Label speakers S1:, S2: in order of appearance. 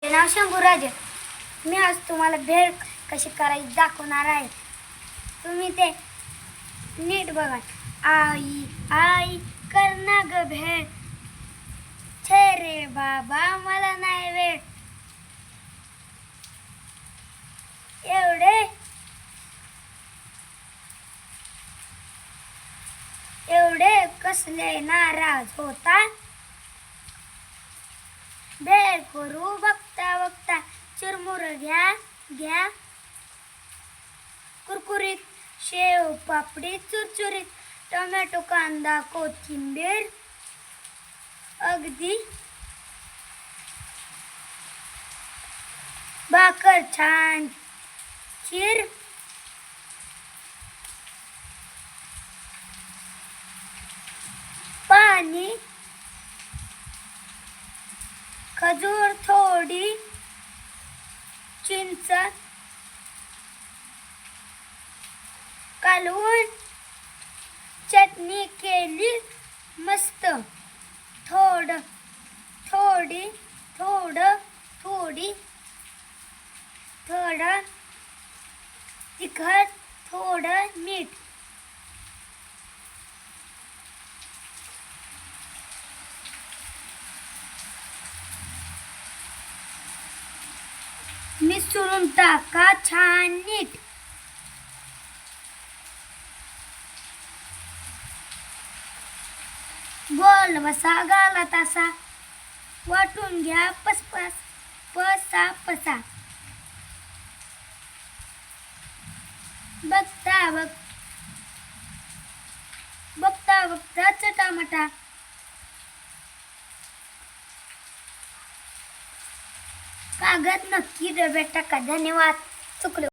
S1: नाव शंभूराज. मी आज तुम्हाला भेळ कशी करायची दाखवणार आहे. तुम्ही ते नीट बघा. आई आई कर ना ग भेळ, छे रे बाबा मला नाही वेळ. एवढे कसले नाराज होता. भेळ करू बघता बघता चिरमुर घ्या घ्या, कुरकुरीत शेव पापडी चुरचुरीत, टोमॅटो कांदा कोथिंबीर अगदी भाकर छान खीर, पाणी खजूर थोडी चिंच कालवून चटणी केली मस्त, थोडी थोडं तिखट थोडं मीठ. मिसळून टाका छान नीट. गोल बसा गाला तासा, वाटून घ्या पसा पसा. बघता बघता चटामटा. कागद नक्की डब्यात टाका. धन्यवाद. चुकलं.